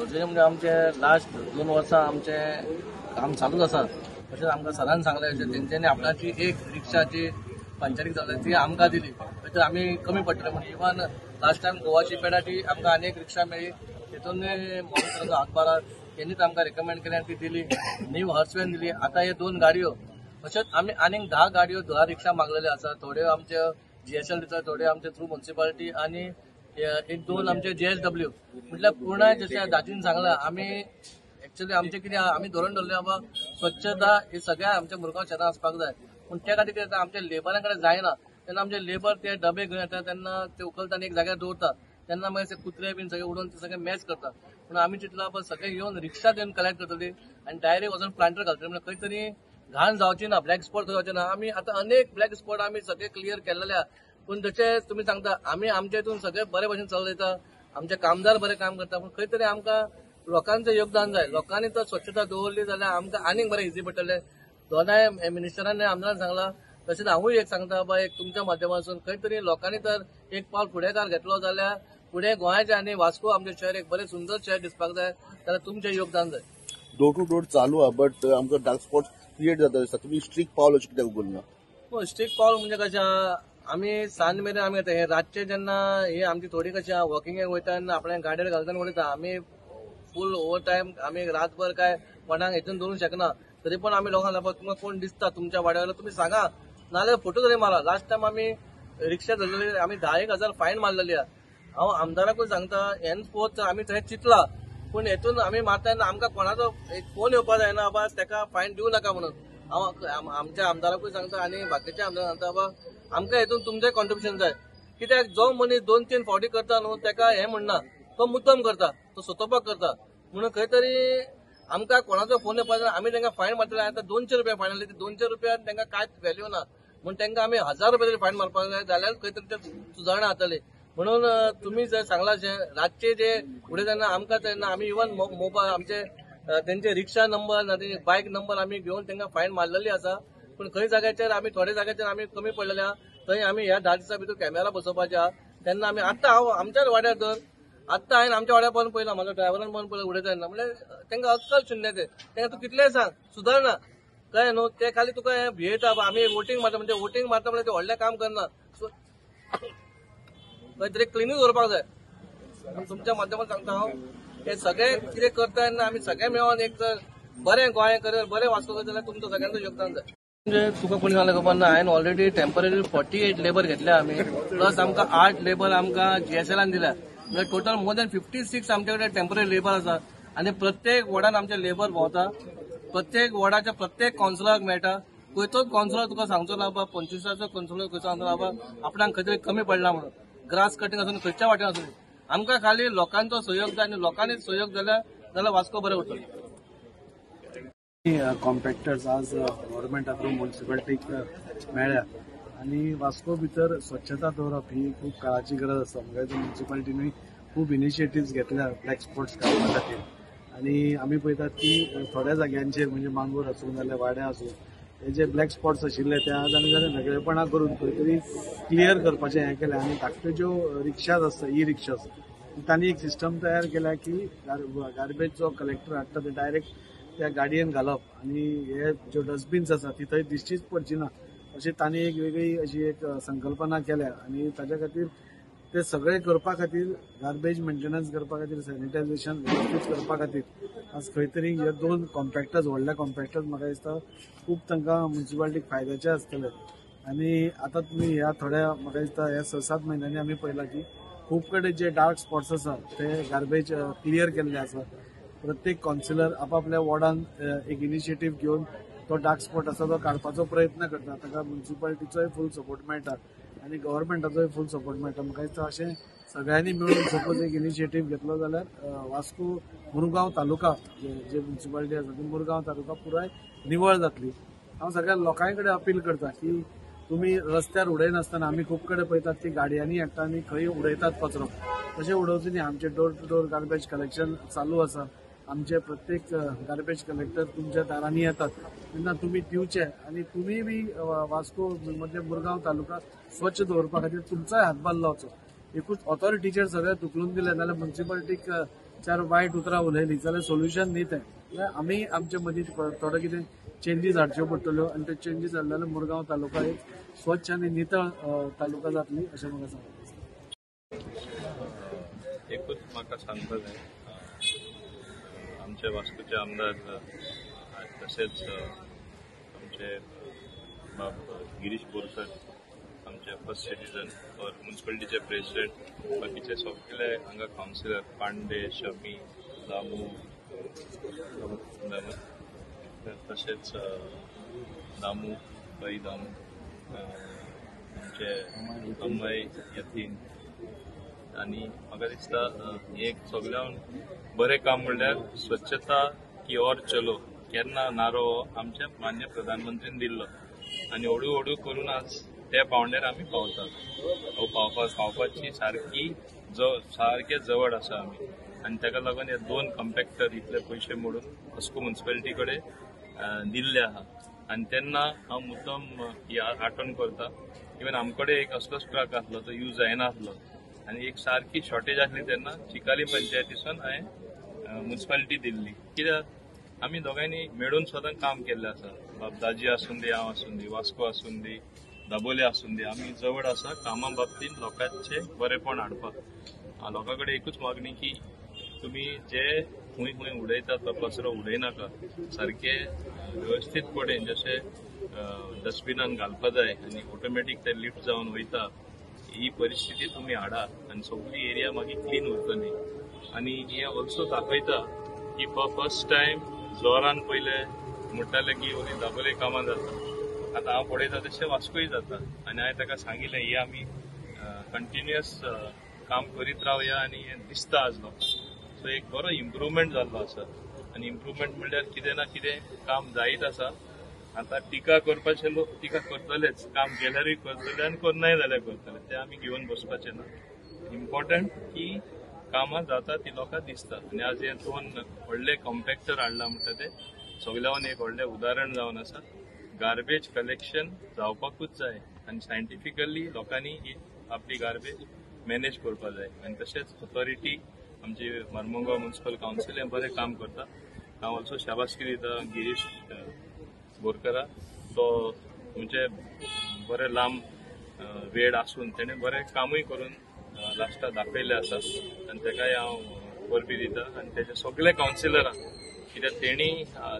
Already म्हणजे आमचे last 2 वर्सां आमचे काम चालूच आसा. तशेंच आमकां सरान सांगलें अशें तेंच्यांनी आपणाची एक रिक्षाची पंचायत जाली ती आमकां दिली. तर आमी कमी पडटले म्हणजे इवन लास्ट टायम गोवाची पेडा ती आमकां आनी एक रिक्षा मेळ्ळी. तितून मॉनिटराचो हातभार त्यांनीच आमकां रिकमेंड केली आनी ती दिली. न्यू हर्सवॅन दिली. आता हे 2 गाडयो तशेंच आमी आनीक 10 गाडयो 10 रिक्षा मागलेल्यो आसा. थोड्यो आमच्यो GSL दिता, थोड्यो आमचे थ्रू म्युनिसिपालिटी आणि एक 2 आमचे JSW म्हटल्यार पूर्ण जशें दाजीन सांगलां आमी एक्चुअली आमचे कितें आमी धरून दवरलें बाबा स्वच्छता ही सगळ्या आमच्या मुरगांव शहरात आसपाक जाय. पूण त्या खातीर कितें जाता आमच्या लेबरां कडेन जायना. तेन्ना आमचे लेबर ते डबे घेवन येतात तेन्ना ते उखलता आनी एक जाग्यार दवरतात. तेन्ना मागीर ते कुत्रे बीन सगळे उडोवन ते सगळे मॅच करतात. पूण आमी चिंतलां बाबा सगळे येवन रिक्षा घेवन कलेक्ट करतली आनी डायरेक्ट वचून प्लांटर घालतली म्हणजे खंय तरी घाण जावची ना, ब्लॅक स्पॉट जावचे ना. आमी आतां अनेक ब्लॅक स्पॉट आमी सगळे क्लियर केल्ले. पूण जशें तुमी सांगता आमी आमच्या हितून सगळे बरे भशेन चलयता, आमचे कामदार बरे काम करता. पूण खंय तरी आमकां लोकांचं योगदान जाय. लोकांनी तर स्वच्छता दवरली जाल्यार आमकां आनीक बरें इझी पडटलें. दोनाय मिनिस्टरांनी आमदारान सांगलां तशेंच हांवूय एक सांगता बाबा एक तुमच्या माध्यमातून खंय तरी लोकांनी तर एक पावल फुडेकार घेतलो जाल्यार फुडें गोंयाचें आनी वास्को आमचें शहर एक बरें सुंदर शहर दिसपाक जाय जाल्यार तुमचें योगदान जाय. डोर टू डोर चालू आहे बट आमकां डार्क स्पॉट्स क्रिएट जाता दिसता. तुमी स्ट्रिक्ट पावल अशें कित्याक उखलना? स्ट्रिक्ट पावल म्हणजे कशें आमी सांज मेरेन आमी येता. हे रातचे जेन्ना ही आमची थोडी कशी वॉकिंगेक वयता तेन्ना आपल्या गाडयेर घालतना उडयता. आमी फूल ओवर टायम आमी रातभर काय कोणाक हितून दवरूंक शकना. तरी पण आमी लोकांक तुमकां कोण दिसता तुमच्या वाड्यार तुमी सांगा नाल्यार फोटो तरी मारा. लास्ट टायम आमी रिक्षा धरलेली आमी 10,000 फायन मारलेली आहे. हांव आमदाराकूय सांगता हेन्सफोर्थ आमी थंय चिंतला पूण हेतून आमी मारता तेन्ना आमकां कोणाचो एक फोन येवपाक जायना बाबा तेका फायन दिवं नाका म्हणून. हांव आमच्या आमदाराकूय सांगता आनी बाकीच्या आमदारांक सांगता बाबा आमकां हेतून तुमचें कॉन्ट्रिब्युशन जाय. कित्याक जो मनीस 2-3 फावटी करता न्हू तेका हें म्हणना तो मुद्दम करता, तो सोंपोवपाक करता. म्हणून खंय तरी आमकां कोणाचो फोन येवपाक जाय. आमी तांकां फायन मारतले. आतां 200 रुपया फायन आसली. 200 रुपयान तांकां कांयच व्हॅल्यू ना. म्हणून तांकां आमी 1000 रुपया तरी फायन मारपाक जाय जाल्यार खंय तरी ते सुदारणा जातली. म्हणून तुमी जर सांगला रातचे जे उडयतना आमकां तेन्ना आमी इवन मोबायल आमचे तेंचे रिक्षा नंबर ना तेंचे बायक नंबर आमी घेवन तांकां फायन मारलेली आसा. पूण खंय जाग्याचेर आमी थोड्या जाग्याचेर आमी कमी पडलेले आहा. थंय आमी ह्या 10 दिसां भितर कॅमेरा बसोवपाचे आहा. तेन्ना आमी आत्तां हांव आमच्याच वाड्यार धर आत्तां हांवें आमच्या वाड्यार पळोवन पळयलां म्हाजो ड्रायव्हरान पळोवन पळयलां उडयता तेन्ना म्हणजे तांकां अक्कल शुन्य ते. तांकां तूं कितलेंय सांग सुदारना कळ्ळें न्हू. ते खाली तुका हें भियेता आमी वोटींग मारता म्हणजे वोटींग मारता म्हणजे ते व्हडलें काम करना. खंय तरी क्लिनूच दवरपाक जाय. तुमच्या माध्यमांतून सांगता हांव हे सगळे कितें करता तेन्ना आमी सगळे मेळोन एक जर बरें गोंय करेल बरें वास्को करता जाल्यार तुमचो सगळ्यांचो योगदान जाय. म्हणजे तुका कोणी सांगलें खबर ना हांवें ऑलरेडी टेम्पररी 48 लेबर घेतल्या आमी प्लस आमकां 8 लेबर आमकां GSLान दिल्या. म्हणजे टोटल मोर दॅन 56 आमचे कडेन टेम्पररी लेबर आसा आनी प्रत्येक वॉर्डान आमचे लेबर भोंवता. प्रत्येक वॉर्डाच्या प्रत्येक कावन्सिलराक मेळटा. खंयचोच कावन्सिलर तुका सांगचो ना बाबा 25चो कावन्सिलर खंयचो सांगचो बाबा आपणाक खंय तरी कमी पडला म्हणून. ग्रास कटींग आसून खंयच्या वाटेन आसून आमकां खाली लोकांचो सहयोग जाय आनी लोकांनी सहयोग जाल्यार वास्को बरें उरतलो. कॉम्पॅक्टर्स आज गव्हर्मेंटा थ्रू म्युनिसिपालिटीक मेळ्ळ्या आनी वास्को भितर स्वच्छता दवरप ही खूब काळाची गरज आसा. म्हणजे म्युनिसिपालिटीनूय खूब इनिशिएटिव्स घेतल्या ब्लॅक स्पॉट्स काडपा खातीर. आनी आमी पळयतात की थोड्या जाग्यांचेर म्हणजे मांगूर आसूं नाल्यार वाड्या आसूं हे जे ब्लॅक स्पॉट्स आशिल्ले ते आज आनी जाल्यार वेगळेपणा करून खंय तरी क्लियर करपाचें हें केलें. आनी धाकट्यो ज्यो रिक्षाज आसता ई रिक्षाज तांणी एक सिस्टम तयार केला की गार्बेज जो कलेक्टर हाडटा ते डायरेक्ट त्या गाडयेन घालप आनी हे ज्यो डस्टबिन्स आसा ती थंय दिश्टीच पडची ना अशी तांणी एक वेगळी अशी एक संकल्पना केल्या. आनी ताच्या खातीर ते सगळे करपा खातीर गार्बेज मेंटेनन्स करपा खातीर सॅनिटायझेशन व्यवस्थीत करपा खातीर आज खंय तरी हे 2 कॉम्पॅक्टर्स व्हडले कॉम्पॅक्टर्स म्हाका दिसता खूब तांकां म्युनिसिपालिटीक फायद्याचे आसतले. आनी आतां तुमी ह्या थोड्या म्हाका दिसता ह्या 6-7 म्हयन्यांनी आमी पळयलां की खूब कडेन जे डार्क स्पॉट्स आसा ते गार्बेज क्लियर केल्ले आसा. प्रत्येक कावन्सिलर आपापल्या वॉर्डान एक इनिशिएटीव घेवन तो डार्क स्पॉट आसा तो काडपाचो प्रयत्न करता. ताका म्युनिसिपालिटीचोय फूल सपोर्ट मेळटा आनी गव्हर्मेंटाचोय फूल सपोर्ट मेळटा. म्हाका दिसता अशें सगळ्यांनी मेळून सपोज एक इनिशिएटीव घेतलो जाल्यार वास्को मुरगांव तालुका जे म्युनिसिपालिटी आसा ती मुरगांव तालुका पुराय निवळ जातली. हांव सगळ्या लोकां कडेन अपील करता की तुमी रस्त्यार उडयनासतना आमी खूब कडेन पळयतात की गाडयांनी हाडटा आनी खंय उडयतात कचरो. तशें उडोवचें न्ही. आमचे door to door garbage collection चालू आसा. आमचे प्रत्येक गार्बेज कलेक्टर तुमच्या दारांनी येतात तेन्ना तुमी दिवचे आनी तुमी बी वास्को म्हणजे मुरगांव तालुका स्वच्छ दवरपा खातीर तुमचोय हातभार लावचो. एकूच ऑथॉरिटीचेर सगळे धुकलून दिले जाल्यार म्युनिसिपालिटीक चार वायट उतरां उलयलीं जाल्यार सोल्युशन न्ही तें. आमी आमचे मदीं थोडे कितें चेंजीस हाडच्यो पडटल्यो आनी ते चेंजीस हाडले जाल्यार मुरगांव तालुका एक स्वच्छ आनी नितळ तालुका जातली अशें म्हाका सांगता. एकूच म्हाका सांगपाक जाय, आमचे वास्कोचे आमदार तशेंच आमचे बाब गिरीश बोरकर, आमचे फर्स्ट सिटीजन और म्युनिसिपालिटीचे प्रेसिडेंट, बाकीचे सगळे हांगा कावन्सिलर पांडे, शमी, दामू, तशेंच दामू, बाई दामू, आमचे अम्माई यतीन, आनी म्हाका दिसता एक सगळ्यान बरें काम म्हणल्यार स्वच्छता की और चलो केन्ना नारो आमच्या मान्य प्रधानमंत्रीन दिल्लो आनी हळू हळू करून आज त्या पावंड्यार आमी पावतात. पावपाची सारके जवळ आसा आमी आनी ताका लागून हे 2 कम्पॅक्टर इतले पयशे मोडून वास्को म्युनिसिपालिटी कडेन दिल्ले आहा आनी तेन्ना हांव मुद्दम ही आठवण करता. इवन आमकडे एक असलोच ट्रक आसलो तो यूज जायनासलो आनी एक सारकी शॉर्टेज आसली तेन्ना चिकाली पंचायतीसून हांवें म्युनिसिपालिटी दिल्ली. कित्याक आमी दोगांयनी मेळून सदां काम केल्लें आसा. बाबदाजी आसून दी, हांव आसून दी, वास्को आसून दी, दाबोले आसून दी, आमी जवळ आसा कामा बाबतींत लोकांचे बरेपण हाडपाक. लोकां कडेन एकूच मागणी की तुमी जे खूंय खूंय उडयता तो कचरो उडयनाका, सारके व्यवस्थीतपणे जशे डस्टबिनान घालपा जाय आनी ऑटोमॅटीक ते लिफ्ट जावन वयता ही परिस्थिती तुमी हाडा आनी सगळी एरिया मागीर क्लीन उरतली. आनी हे ऑल्सो दाखयता की फर्स्ट टायम जोरान पयले म्हणटाले की ओली दाबोले कामां जाता, आतां हांव पळयता तशें वास्कोय जाता आनी हांवें ताका सांगिल्लें ही आमी कंटिन्युअस काम करीत रावया आनी हें दिसता आज लोकांक. सो एक बरो इम्प्रुवमेंट जाल्लो आसा आनी इम्प्रुवमेंट म्हणल्यार कितें ना कितें काम जायत आसा. आतां टिका करपाचे लोक टिका करतलेच, काम केल्यारूय करतले आनी करनाय जाल्यार करतले, ते आमी घेवन बसपाचे ना. इम्पॉर्टंट की कामां जाता ती लोकांक दिसता आनी आज हे 2 व्हडले कॉम्पॅक्टर हाडला म्हणटा ते सगळ्यान एक व्हडलें उदाहरण जावन आसा. गार्बेज कलेक्शन जावपाकूच जाय आनी सायंटिफिकली लोकांनी ही आपली गार्बेज मॅनेज करपाक जाय आनी तशेंच ऑथॉरिटी आमची मर्मुगांव म्युनिसिपल कावन्सील हें बरें काम करता. हांव ऑल्सो शाबासकी दिता गिरीश बोरकरा. तो म्हणजे बरें लांब वेळ आसून तेणें बरें कामूय करून लास्टाक दाखयल्लें आसा आनी ताकाय हांव वरवीं दिता आनी तेजे सगळे कावन्सिलरांक, कित्याक तेणी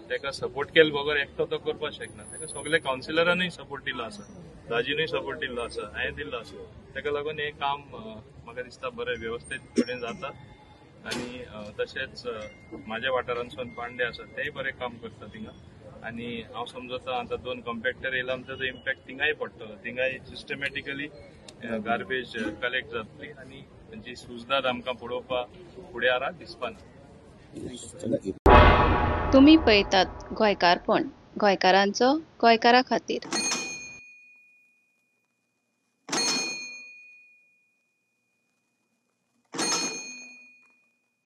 ताका सपोर्ट केलो बगर एकटो तो करपाक शकना, ताका सगळे कावन्सिलरांनीय सपोर्ट दिलो आसा, दाजीनूय सपोर्ट दिल्लो आसा, हांवें दिल्लो आसा. ताका लागून हें काम म्हाका दिसता बरें वेवस्थीत कडेन जाता आनी तशेंच म्हाज्या वाठारांतसून पांडे आसा तेय बरें काम करता थिंगा आनी हांव समजता आतां 2 कम्पॅक्टर येयला म्हणटा तो इम्पॅक्ट थिंगाय पडटलो. थिंगाय सिस्टमॅटिकली गार्बेज कलेक्ट जातली आनी जी सुजनात आमकां पळोवपाक फुडें आरा दिसपाना. तुम्ही पळयतात गोंयकारपण, गोंयकारांचो गोंयकारा खातीर.